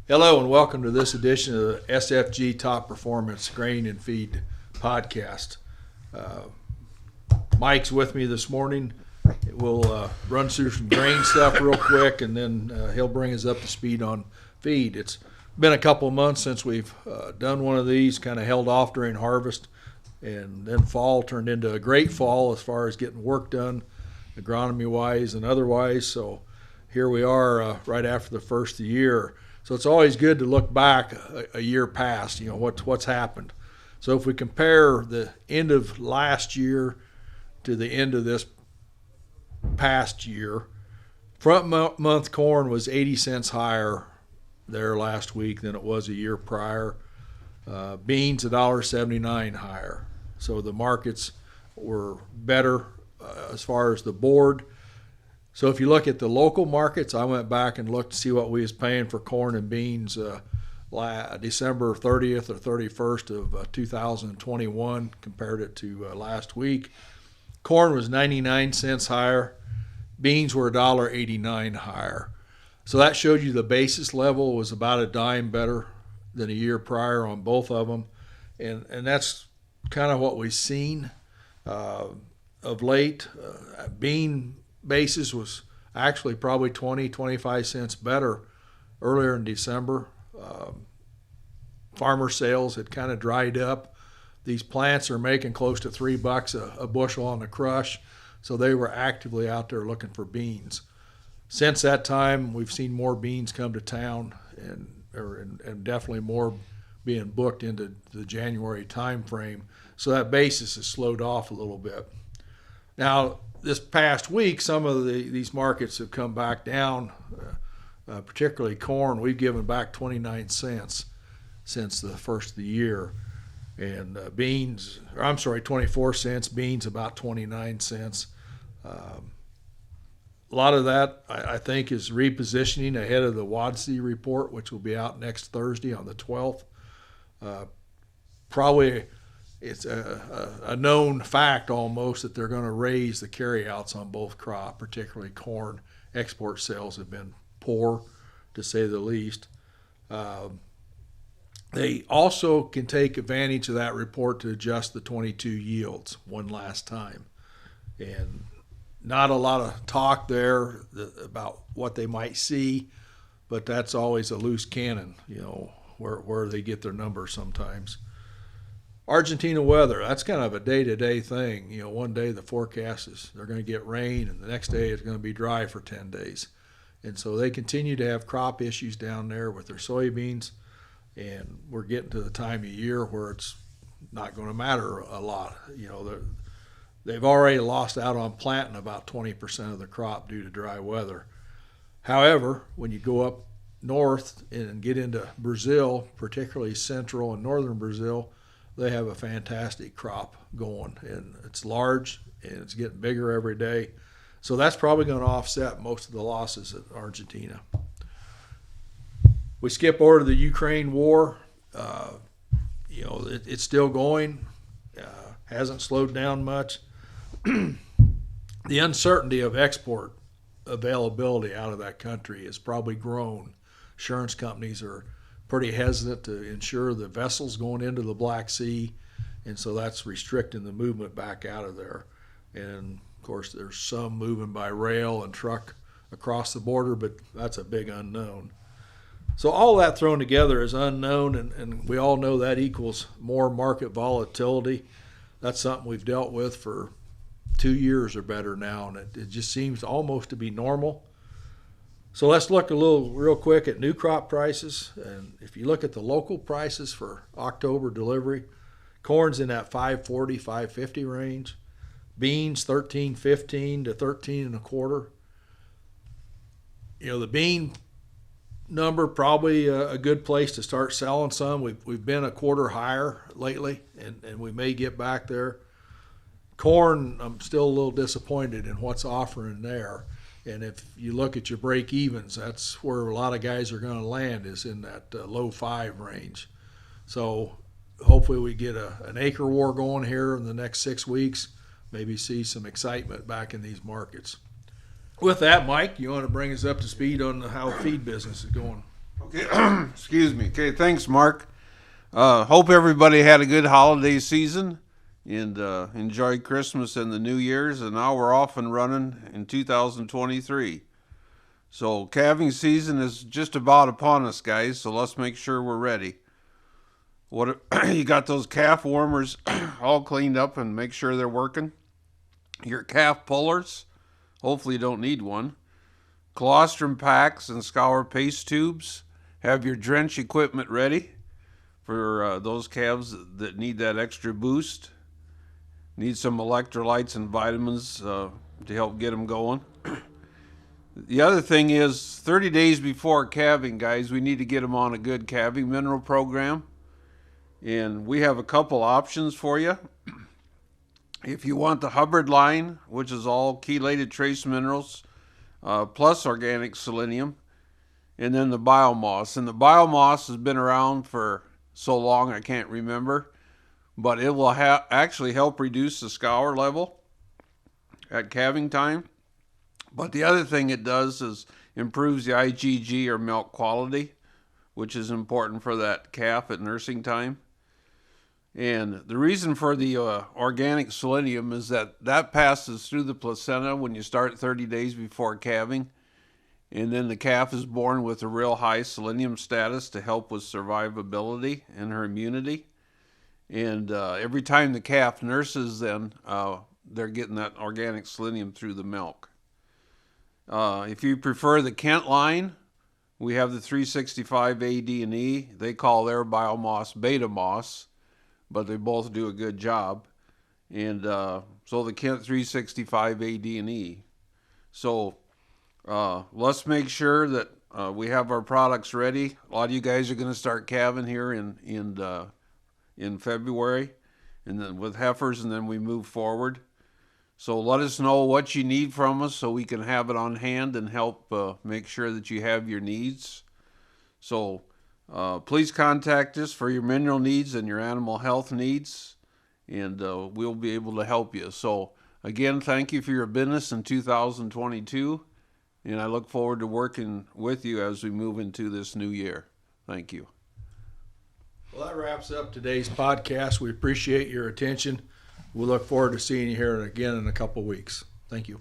Hello and welcome to this edition of the SFG Top Performance Grain and Feed Podcast. Mike's with me this morning. We'll run through some grain stuff real quick, and then he'll bring us up to speed on feed. It's been a couple of months since we've done one of these, kind of held off during harvest, and then fall turned into a great fall as far as getting work done, agronomy-wise and otherwise. So here we are right after the first of the year. So it's always good to look back a year past, what's happened. So if we compare the end of last year to the end of this past year, front month corn was 80 cents higher there last week than it was a year prior. Beans $1.79 higher. So the markets were better as far as the board. So if you look at the local markets, I went back and looked to see what we was paying for corn and beans December 30th or 31st of 2021, compared it to last week. Corn was 99 cents higher. Beans were $1.89 higher. So that showed you the basis level was about a dime better than a year prior on both of them. And that's kind of what we've seen of late. Bean basis was actually probably 25 cents better earlier in December. Farmer sales had kind of dried up. These plants are making close to $3 a bushel on the crush, so they were actively out there looking for beans. Since that time, we've seen more beans come to town, and definitely more being booked into the January time frame. So that basis has slowed off a little bit. Now, this past week, some of these markets have come back down, particularly corn. We've given back 29 cents since the first of the year. And beans, 24 cents, beans about 29 cents. A lot of that, I think, is repositioning ahead of the WADC report, which will be out next Thursday on the 12th. Probably it's a known fact almost that they're going to raise the carryouts on both crop, particularly corn. Export sales have been poor, to say the least. They also can take advantage of that report to adjust the 22 yields one last time. And not a lot of talk there about what they might see, but that's always a loose cannon, where they get their numbers sometimes. Argentina weather, that's kind of a day-to-day thing. One day the forecast is they're going to get rain, and the next day it's going to be dry for 10 days. And so they continue to have crop issues down there with their soybeans, and we're getting to the time of year where it's not going to matter a lot. They've already lost out on planting about 20% of the crop due to dry weather. However, when you go up north and get into Brazil, particularly central and northern Brazil, they have a fantastic crop going, and it's large and it's getting bigger every day. So that's probably going to offset most of the losses at Argentina. We skip over to the Ukraine war. It's still going, hasn't slowed down much. The uncertainty of export availability out of that country has probably grown. Insurance companies are pretty hesitant to insure the vessels going into the Black Sea, and so that's restricting the movement back out of there. And of course there's some moving by rail and truck across the border, but that's a big unknown. So all that thrown together is unknown, and we all know that equals more market volatility. That's something we've dealt with for 2 years or better now, and it just seems almost to be normal. So let's look real quick at new crop prices. And if you look at the local prices for October delivery, corn's in that 540, 550 range. Beans 13.15 to 13 and a quarter. The bean number probably a good place to start selling some. We've been a quarter higher lately, and we may get back there. Corn, I'm still a little disappointed in what's offering there. And if you look at your break evens, that's where a lot of guys are going to land, is in that low 5 range. So hopefully we get an acre war going here in the next 6 weeks, maybe see some excitement back in these markets. With that, Mike, you want to bring us up to speed on how the feed business is going? Okay, excuse me. Okay, thanks, Mark. Hope everybody had a good holiday season and enjoyed Christmas and the New Year's. And now we're off and running in 2023. So calving season is just about upon us, guys. So let's make sure we're ready. What you got those calf warmers all cleaned up and make sure they're working. Your calf pullers, hopefully you don't need one. Colostrum packs and scour paste tubes. Have your drench equipment ready for those calves that need that extra boost. Need some electrolytes and vitamins to help get them going. The other thing is 30 days before calving, guys, we need to get them on a good calving mineral program. And we have a couple options for you. If you want the Hubbard line, which is all chelated trace minerals, plus organic selenium, and then the biomoss. And the biomoss has been around for so long I can't remember, but it will actually help reduce the scour level at calving time. But the other thing it does is improves the IgG or milk quality, which is important for that calf at nursing time. And the reason for the organic selenium is that passes through the placenta when you start 30 days before calving. And then the calf is born with a real high selenium status to help with survivability and her immunity. And every time the calf nurses, then they're getting that organic selenium through the milk. If you prefer the Kent line, we have the 365 AD&E. They call their biomoss beta moss, but they both do a good job. And so the Kent 365 AD&E. So let's make sure that we have our products ready. A lot of you guys are going to start calving here in February, and then with heifers, and then we move forward. So let us know what you need from us so we can have it on hand and help make sure that you have your needs. So please contact us for your mineral needs and your animal health needs, and we'll be able to help you. So again, thank you for your business in 2022, and I look forward to working with you as we move into this new year. Thank you. Well, that wraps up today's podcast. We appreciate your attention. We look forward to seeing you here again in a couple of weeks. Thank you.